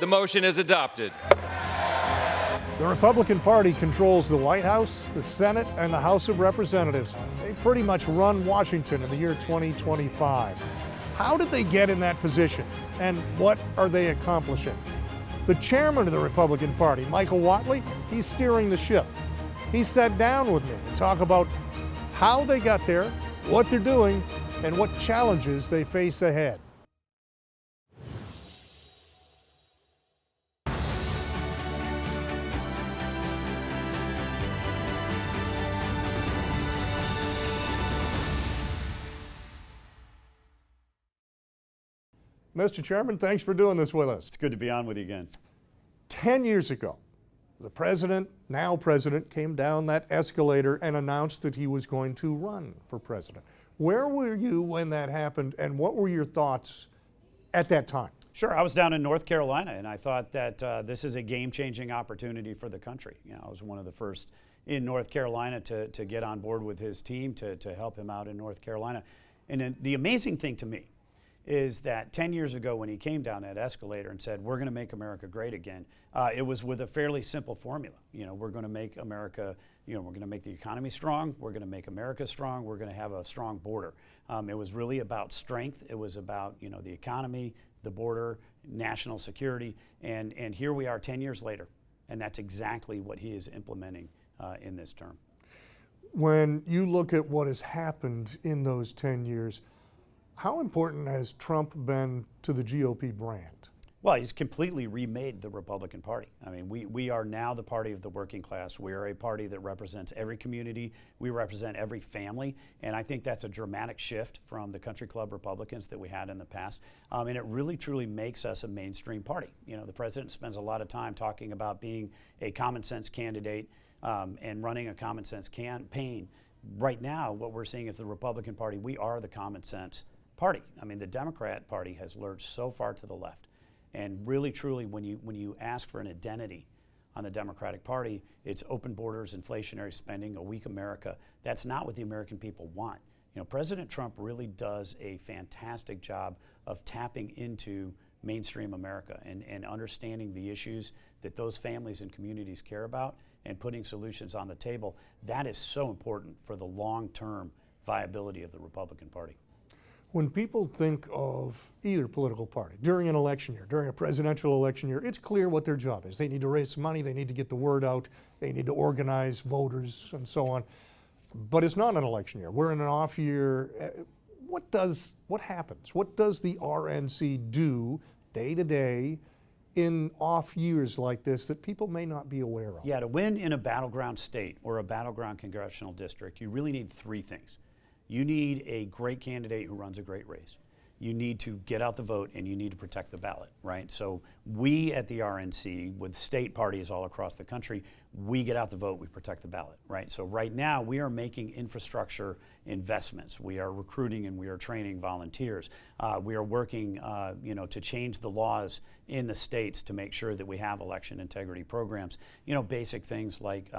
The motion is adopted. The Republican Party controls the White House, the Senate, and the House of Representatives. They pretty much run Washington in the year 2025. How did they get in that position, and what are they accomplishing? The chairman of the Republican Party, Michael Whately, he's steering the ship. He sat down with me to talk about how they got there, what they're doing, and what challenges they face ahead. Mr. Chairman, thanks for doing this with us. It's good to be on with you again. 10 years ago, the president, now president, came down that escalator and announced that he was going to run for president. Where were you when that happened, and what were your thoughts at that time? Sure, I was down in North Carolina, and I thought that this is a game-changing opportunity for the country. You know, I was one of the first in North Carolina to get on board with his team to help him out in North Carolina. And the amazing thing to me is that 10 years ago when he came down that escalator and said, we're going to make America great again, it was with a fairly simple formula. You know, we're going to make America, you know, we're going to make the economy strong, we're going to make America strong, we're going to have a strong border. It was really about strength. It was about, you know, the economy, the border, national security, and here we are 10 years later, and that's exactly what he is implementing in this term. When you look at what has happened in those 10 years, how important has Trump been to the GOP brand? Well, he's completely remade the Republican Party. I mean, we are now the party of the working class. We are a party that represents every community. We represent every family. And I think that's a dramatic shift from the country club Republicans that we had in the past. And it really, truly makes us a mainstream party. You know, the president spends a lot of time talking about being a common sense candidate and running a common sense campaign. Right now, what we're seeing is the Republican Party, we are the common sense party. I mean, the Democrat Party has lurched so far to the left. And really, truly, when you ask for an identity on the Democratic Party, it's open borders, inflationary spending, a weak America. That's not what the American people want. You know, President Trump really does a fantastic job of tapping into mainstream America and understanding the issues that those families and communities care about and putting solutions on the table. That is so important for the long-term viability of the Republican Party. When people think of either political party during an election year, during a presidential election year, it's clear what their job is. They need to raise some money, they need to get the word out, they need to organize voters and so on. But it's not an election year. We're in an off year. What happens? What does the RNC do day to day in off years like this that people may not be aware of? Yeah, to win in a battleground state or a battleground congressional district, you really need three things. You need a great candidate who runs a great race. You need to get out the vote, and you need to protect the ballot, right? So we at the RNC, with state parties all across the country, we get out the vote, we protect the ballot, right? So right now, we are making infrastructure investments. We are recruiting and we are training volunteers. We are working, to change the laws in the states to make sure that we have election integrity programs. You know, basic things like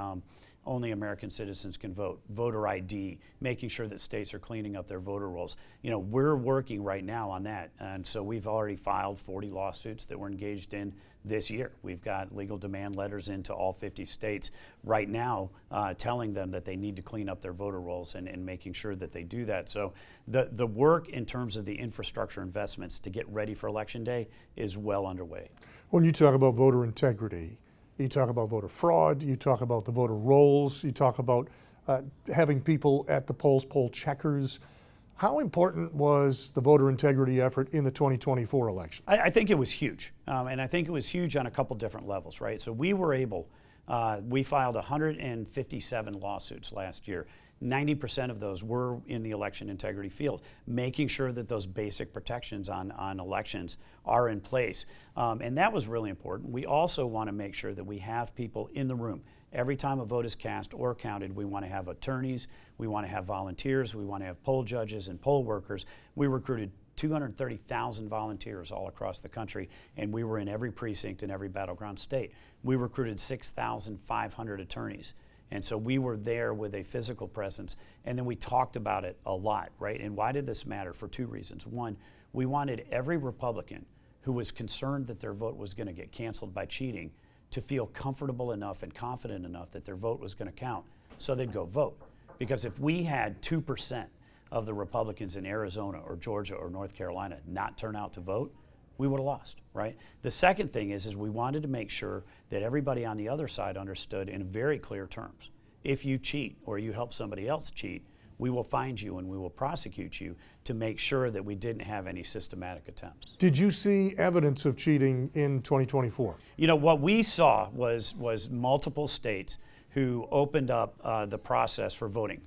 only American citizens can vote, voter ID, making sure that states are cleaning up their voter rolls. You know, we're working right now on that. And so we've already filed 40 lawsuits that we're engaged in this year. We've got legal demand letters into all 50 states right now telling them that they need to clean up their voter rolls and making sure that they do that. So the work in terms of the infrastructure investments to get ready for Election Day is well underway. When you talk about voter integrity, you talk about voter fraud, you talk about the voter rolls, you talk about having people at the polls poll checkers. How important was the voter integrity effort in the 2024 election? I think it was huge, and I think it was huge on a couple different levels, right? So we were able, we filed 157 lawsuits last year. 90% of those were in the election integrity field, making sure that those basic protections on elections are in place. And that was really important. We also want to make sure that we have people in the room. Every time a vote is cast or counted, we want to have attorneys, we want to have volunteers, we want to have poll judges and poll workers. We recruited 230,000 volunteers all across the country, and we were in every precinct in every battleground state. We recruited 6,500 attorneys. And so we were there with a physical presence, and then we talked about it a lot, right? And why did this matter? For two reasons. One, we wanted every Republican who was concerned that their vote was going to get canceled by cheating to feel comfortable enough and confident enough that their vote was going to count, so they'd go vote. Because if we had 2% of the Republicans in Arizona or Georgia or North Carolina not turn out to vote, we would have lost, right? The second thing is we wanted to make sure that everybody on the other side understood in very clear terms. If you cheat or you help somebody else cheat, we will find you and we will prosecute you to make sure that we didn't have any systematic attempts. Did you see evidence of cheating in 2024? You know, what we saw was multiple states who opened up the process for voting.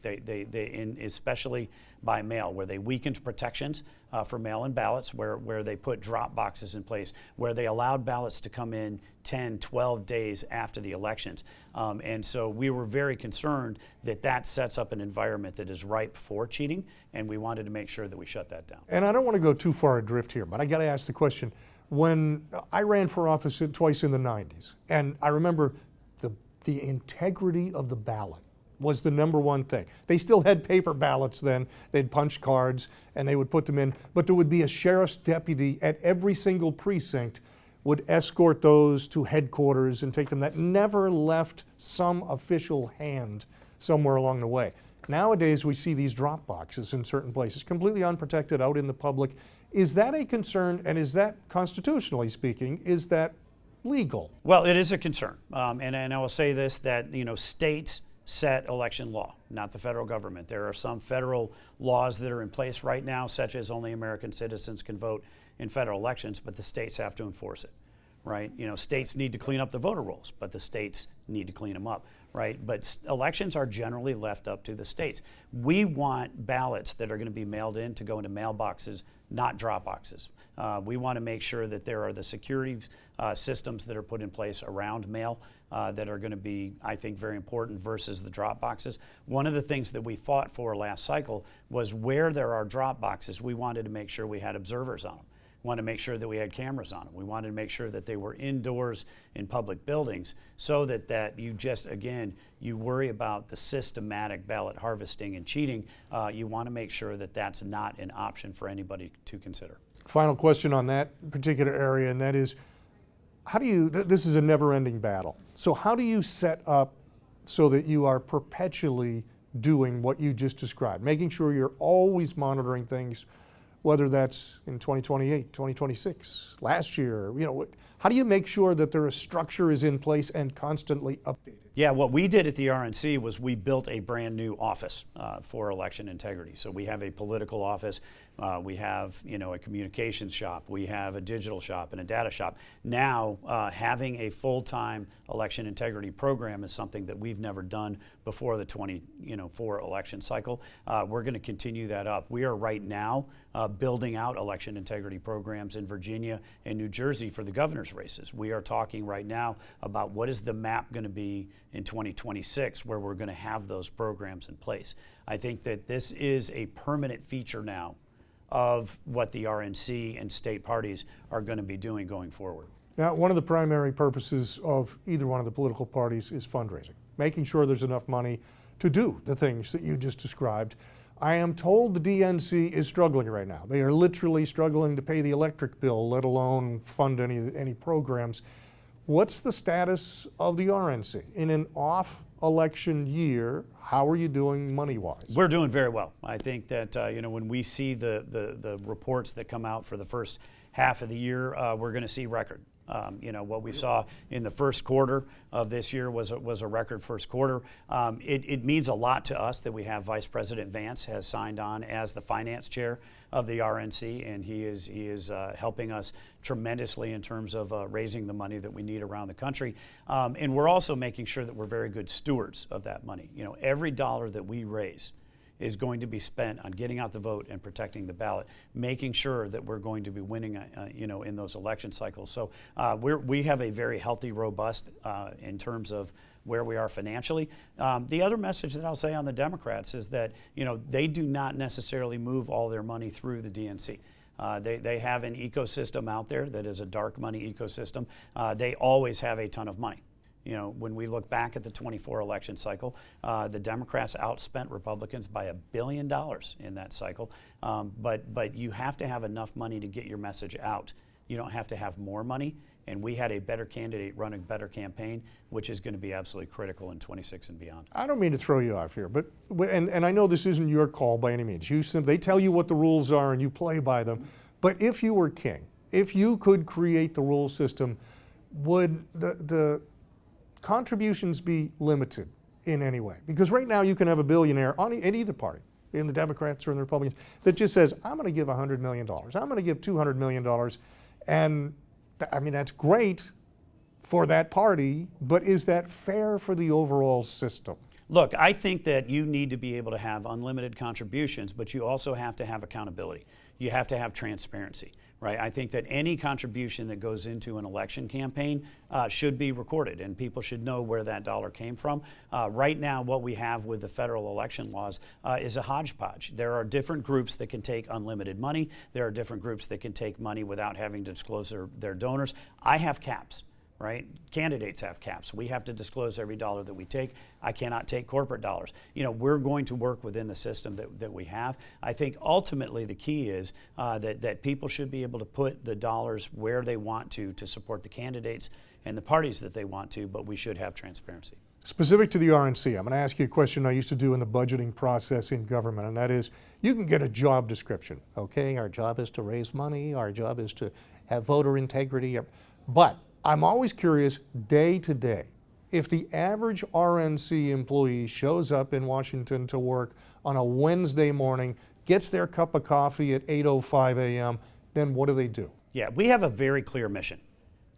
Especially by mail, where they weakened protections for mail-in ballots, where they put drop boxes in place, where they allowed ballots to come in 10, 12 days after the elections. And so we were very concerned that that sets up an environment that is ripe for cheating, and we wanted to make sure that we shut that down. And I don't want to go too far adrift here, but I got to ask the question. When I ran for office twice in the 90s, and I remember the integrity of the ballot was the number one thing. They still had paper ballots then. They'd punch cards and they would put them in, but there would be a sheriff's deputy at every single precinct would escort those to headquarters and take them. That never left some official hand somewhere along the way. Nowadays, we see these drop boxes in certain places, completely unprotected out in the public. Is that a concern, and is that, constitutionally speaking, is that legal? Well, it is a concern, and I will say this, that states set election law, not the federal government. There are some federal laws that are in place right now, such as only American citizens can vote in federal elections, but the states have to enforce it, right? States need to clean up the voter rolls, but the states need to clean them up, right? But elections are generally left up to the states. We want ballots that are going to be mailed in to go into mailboxes, not drop boxes. We want to make sure that there are the security systems that are put in place around mail that are going to be, I think, very important versus the drop boxes. One of the things that we fought for last cycle was where there are drop boxes, we wanted to make sure we had observers on them. We wanted to make sure that we had cameras on them. We wanted to make sure that they were indoors in public buildings so that you just, again, you worry about the systematic ballot harvesting and cheating. You want to make sure that that's not an option for anybody to consider. Final question on that particular area, and that is, how do you, this is a never-ending battle, so how do you set up so that you are perpetually doing what you just described, making sure you're always monitoring things, whether that's in 2028, 2026, last year, how do you make sure that a structure is in place and constantly updated? Yeah, what we did at the RNC was we built a brand new office for election integrity. So we have a political office, we have a communications shop, we have a digital shop and a data shop. Now having a full-time election integrity program is something that we've never done before the 24 election cycle. We're going to continue that up. We are right now building out election integrity programs in Virginia and New Jersey for the governor's races. We are talking right now about what is the map going to be in 2026 where we're going to have those programs in place. I think that this is a permanent feature now of what the RNC and state parties are going to be doing going forward. Now, one of the primary purposes of either one of the political parties is fundraising, making sure there's enough money to do the things that you just described. I am told the DNC is struggling right now. They are literally struggling to pay the electric bill, let alone fund any programs. What's the status of the RNC? In an off-election year, how are you doing money-wise? We're doing very well. I think that when we see the reports that come out for the first half of the year, we're going to see record. What we saw in the first quarter of this year was a record first quarter. It means a lot to us that we have Vice President Vance has signed on as the finance chair of the RNC, and he is helping us tremendously in terms of raising the money that we need around the country. And we're also making sure that we're very good stewards of that money. Every dollar that we raise is going to be spent on getting out the vote and protecting the ballot, making sure that we're going to be winning, in those election cycles. So we have a very healthy, robust in terms of where we are financially. The other message that I'll say on the Democrats is that they do not necessarily move all their money through the DNC. They have an ecosystem out there that is a dark money ecosystem. They always have a ton of money. When we look back at the 24 election cycle, the Democrats outspent Republicans by $1 billion in that cycle. But you have to have enough money to get your message out You don't have to have more money. And we had a better candidate run a better campaign, which is going to be absolutely critical in 26 and beyond. I don't mean to throw you off here, but and I know this isn't your call by any means. They tell you what the rules are and you play by them. But if you were king, if you could create the rule system, would the contributions be limited in any way? Because right now you can have a billionaire in either party, in the Democrats or in the Republicans, that just says, I'm going to give $100 million. I'm going to give $200 million. And I mean, that's great for that party, but is that fair for the overall system? Look, I think that you need to be able to have unlimited contributions, but you also have to have accountability. You have to have transparency, right? I think that any contribution that goes into an election campaign should be recorded, and people should know where that dollar came from. Right now, what we have with the federal election laws is a hodgepodge. There are different groups that can take unlimited money. There are different groups that can take money without having to disclose their donors. I have caps. Right? Candidates have caps. We have to disclose every dollar that we take. I cannot take corporate dollars. You know, we're going to work within the system that we have. I think ultimately the key is that people should be able to put the dollars where they want to support the candidates and the parties that they want to, but we should have transparency. Specific to the RNC, I'm going to ask you a question I used to do in the budgeting process in government, and that is, you can get a job description. Okay, our job is to raise money, our job is to have voter integrity, but I'm always curious, day to day, if the average RNC employee shows up in Washington to work on a Wednesday morning, gets their cup of coffee at 8:05 a.m., then what do they do? Yeah, we have a very clear mission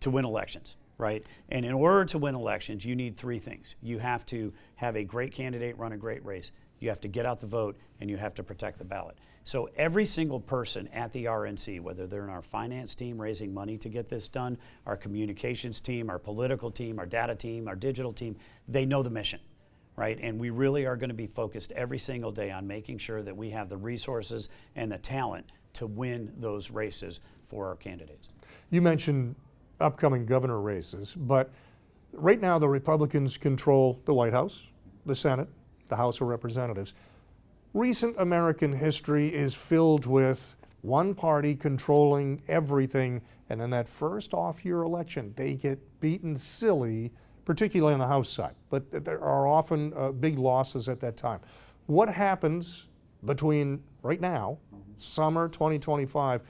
to win elections, right? And in order to win elections, you need three things. You have to have a great candidate run a great race. You have to get out the vote, and you have to protect the ballot. So every single person at the RNC, whether they're in our finance team raising money to get this done, our communications team, our political team, our data team, our digital team, they know the mission, right? And we really are going to be focused every single day on making sure that we have the resources and the talent to win those races for our candidates. You mentioned upcoming governor races, but right now the Republicans control the White House, the Senate, the House of Representatives. Recent American history is filled with one party controlling everything, and in that first off-year election, they get beaten silly, particularly on the House side. But there are often big losses at that time. What happens between right now, summer 2025,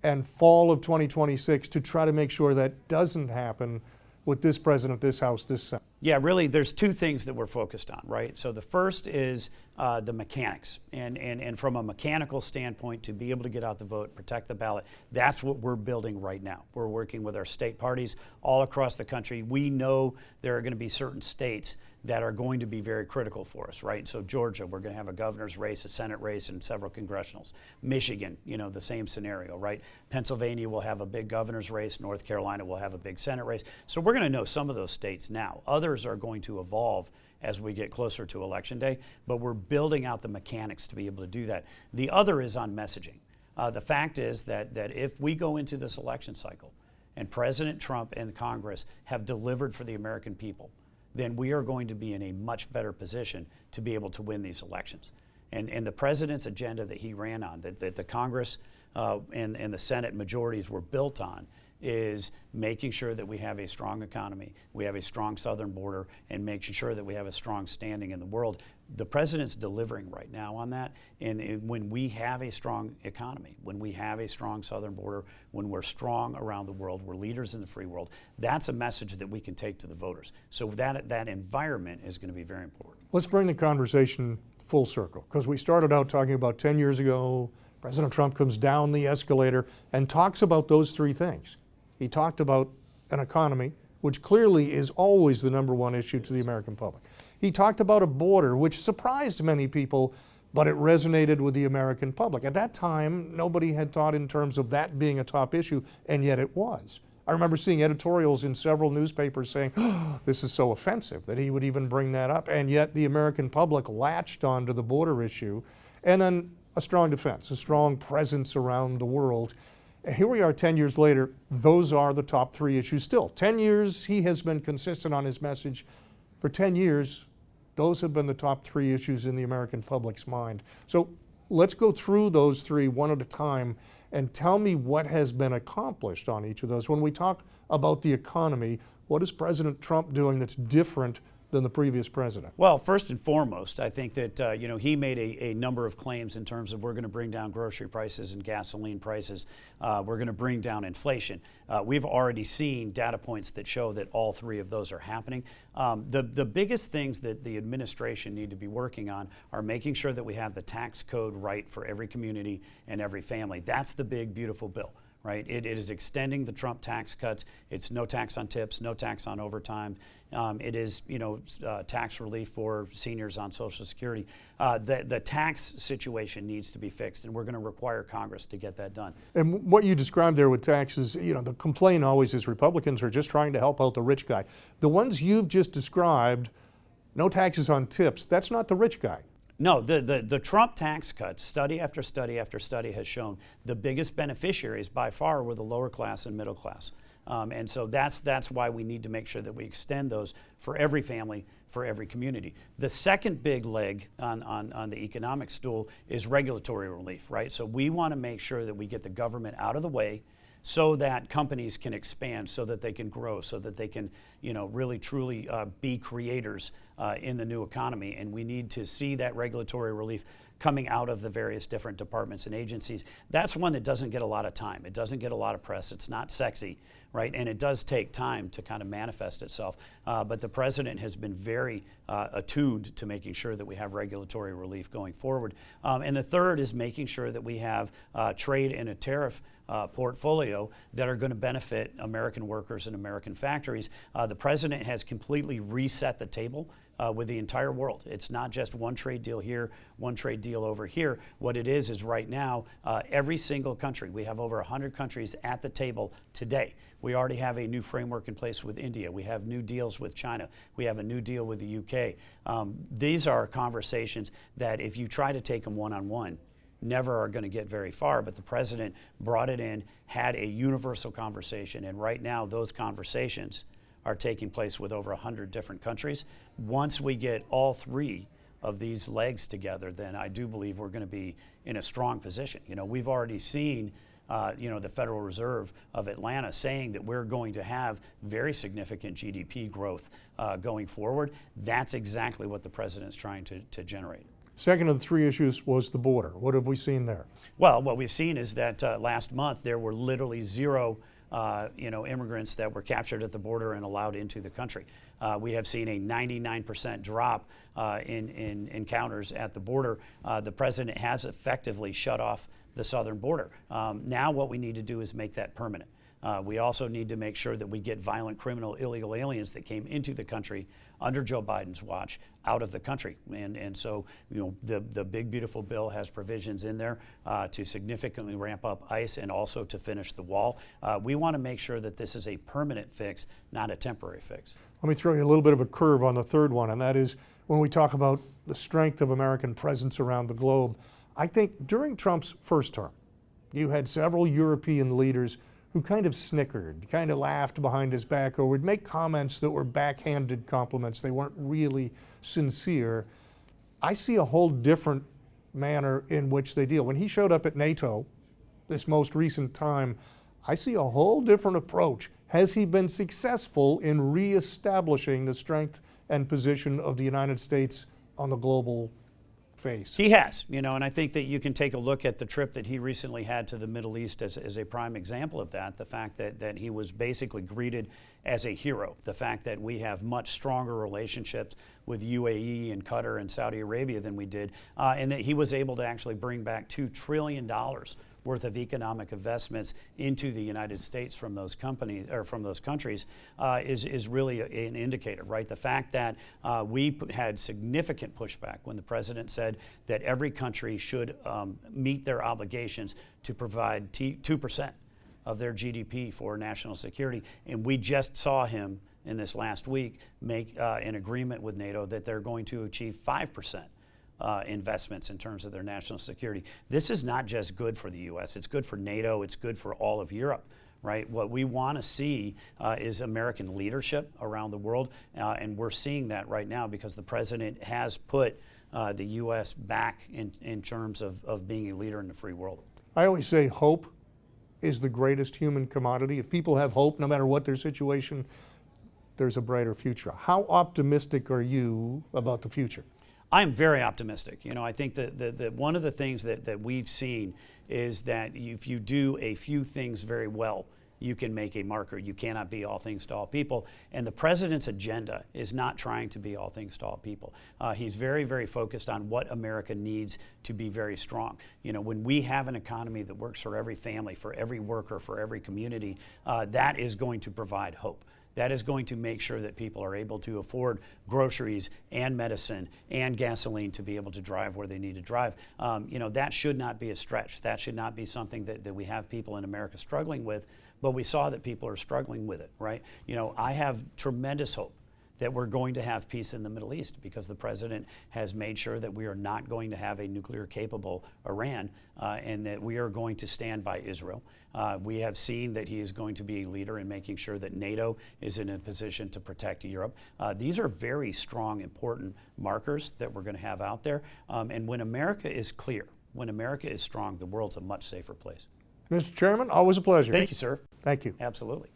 and fall of 2026 to try to make sure that doesn't happen with this president, this House, this Senate? Yeah, really, there's two things that we're focused on, right? So the first is the mechanics. And from a mechanical standpoint, to be able to get out the vote, protect the ballot, that's what we're building right now. We're working with our state parties all across the country. We know there are going to be certain states that are going to be very critical for us, right? So Georgia, we're going to have a governor's race, a Senate race, and several congressionals. Michigan, you know, the same scenario, right? Pennsylvania will have a big governor's race. North Carolina will have a big Senate race. So we're going to know some of those states now. Others are going to evolve as we get closer to Election Day, but we're building out the mechanics to be able to do that. The other is on messaging. The fact is that if we go into this election cycle and President Trump and Congress have delivered for the American people, then we are going to be in a much better position to be able to win these elections. And the president's agenda that he ran on, that the Congress and the Senate majorities were built on, is making sure that we have a strong economy, we have a strong southern border, and making sure that we have a strong standing in the world. The president's delivering right now on that. And when we have a strong economy, when we have a strong southern border, when we're strong around the world, we're leaders in the free world, that's a message that we can take to the voters. So that environment is going to be very important. Let's bring the conversation full circle, because we started out talking about 10 years ago, President Trump comes down the escalator and talks about those three things. He talked about an economy, which clearly is always the number one issue to the American public. He talked about a border, which surprised many people, but it resonated with the American public. At that time, nobody had thought in terms of that being a top issue, and yet it was. I remember seeing editorials in several newspapers saying, oh, this is so offensive that he would even bring that up, and yet the American public latched onto the border issue, and then a strong defense, a strong presence around the world. And here we are 10 years later, those are the top three issues still. 10 years, he has been consistent on his message. For 10 years, those have been the top three issues in the American public's mind. So Let's go through those three one at a time and tell me what has been accomplished on each of those. When we talk about the economy, what is President Trump doing that's different than the previous president? Well, first and foremost, I think that he made a number of claims in terms of we're going to bring down grocery prices and gasoline prices. We're going to bring down inflation. We've already seen data points that show that all three of those are happening. The biggest things that the administration need to be working on are making sure that we have the tax code right for every community and every family. That's the big, beautiful bill. Right? It is extending the Trump tax cuts. It's no tax on tips, no tax on overtime. It is, tax relief for seniors on Social Security. The tax situation needs to be fixed, and we're going to require Congress to get that done. And what you described there with taxes, the complaint always is Republicans are just trying to help out the rich guy. The ones you've just described, no taxes on tips, that's not the rich guy. No, the Trump tax cuts, study after study after study has shown the biggest beneficiaries by far were the lower class and middle class. And so that's why we need to make sure that we extend those for every family, for every community. The second big leg on the economic stool is regulatory relief, right? So we want to make sure that we get the government out of the way so that companies can expand, so that they can grow, so that they can, really truly be creators in the new economy. And we need to see that regulatory relief coming out of the various different departments and agencies. That's one that doesn't get a lot of time. It doesn't get a lot of press. It's not sexy, right? And it does take time to kind of manifest itself. But the president has been very attuned to making sure that we have regulatory relief going forward. And the third is making sure that we have trade and a tariff portfolio that are going to benefit American workers and American factories. The president has completely reset the table with the entire world. It's not just one trade deal here, one trade deal over here. What it is right now, every single country, we have over 100 countries at the table today. We already have a new framework in place with India. We have new deals with China. We have a new deal with the UK. These are conversations that if you try to take them one-on-one, never are going to get very far, but the president brought it in, had a universal conversation, and right now those conversations are taking place with over 100 different countries. Once we get all three of these legs together, then I do believe we're going to be in a strong position. We've already seen the Federal Reserve of Atlanta saying that we're going to have very significant GDP growth going forward. That's exactly what the president's trying to generate. Second of the three issues was the border. What have we seen there? Well, what we've seen is that last month there were literally zero immigrants that were captured at the border and allowed into the country. We have seen a 99% drop in encounters at the border. The president has effectively shut off the southern border. Now what we need to do is make that permanent. We also need to make sure that we get violent criminal illegal aliens that came into the country under Joe Biden's watch out of the country. And so, the big, beautiful bill has provisions in there to significantly ramp up ICE and also to finish the wall. We want to make sure that this is a permanent fix, not a temporary fix. Let me throw you a little bit of a curve on the third one, and that is when we talk about the strength of American presence around the globe. I think during Trump's first term, you had several European leaders who kind of snickered, kind of laughed behind his back, or would make comments that were backhanded compliments. They weren't really sincere. I see a whole different manner in which they deal. When he showed up at NATO, this most recent time, I see a whole different approach. Has he been successful in reestablishing the strength and position of the United States on the global face? He has, and I think that you can take a look at the trip that he recently had to the Middle East as a prime example of that. The fact that he was basically greeted as a hero. The fact that we have much stronger relationships with UAE and Qatar and Saudi Arabia than we did, and that he was able to actually bring back $2 trillion worth of economic investments into the United States from those companies or from those countries is really an indicator, right? The fact that we had significant pushback when the president said that every country should meet their obligations to provide 2% of their GDP for national security, and we just saw him in this last week make an agreement with NATO that they're going to achieve 5%. Investments in terms of their national security. This is not just good for the U.S., it's good for NATO, it's good for all of Europe, right? What we want to see is American leadership around the world, and we're seeing that right now because the president has put the U.S. back in terms of being a leader in the free world. I always say hope is the greatest human commodity. If people have hope, no matter what their situation, there's a brighter future. How optimistic are you about the future? I'm very optimistic. You know, I think that one of the things that we've seen is that if you do a few things very well, you can make a marker. You cannot be all things to all people. And the president's agenda is not trying to be all things to all people. He's very, very focused on what America needs to be very strong. You know, when we have an economy that works for every family, for every worker, for every community, that is going to provide hope. That is going to make sure that people are able to afford groceries and medicine and gasoline to be able to drive where they need to drive. You know, that should not be a stretch. That should not be something that we have people in America struggling with, but we saw that people are struggling with it, right? You know, I have tremendous hope that we're going to have peace in the Middle East because the president has made sure that we are not going to have a nuclear capable Iran and that we are going to stand by Israel. We have seen that he is going to be a leader in making sure that NATO is in a position to protect Europe. These are very strong, important markers that we're going to have out there. And when America is clear, when America is strong, the world's a much safer place. Mr. Chairman, always a pleasure. Thank you, sir. Thank you. Absolutely.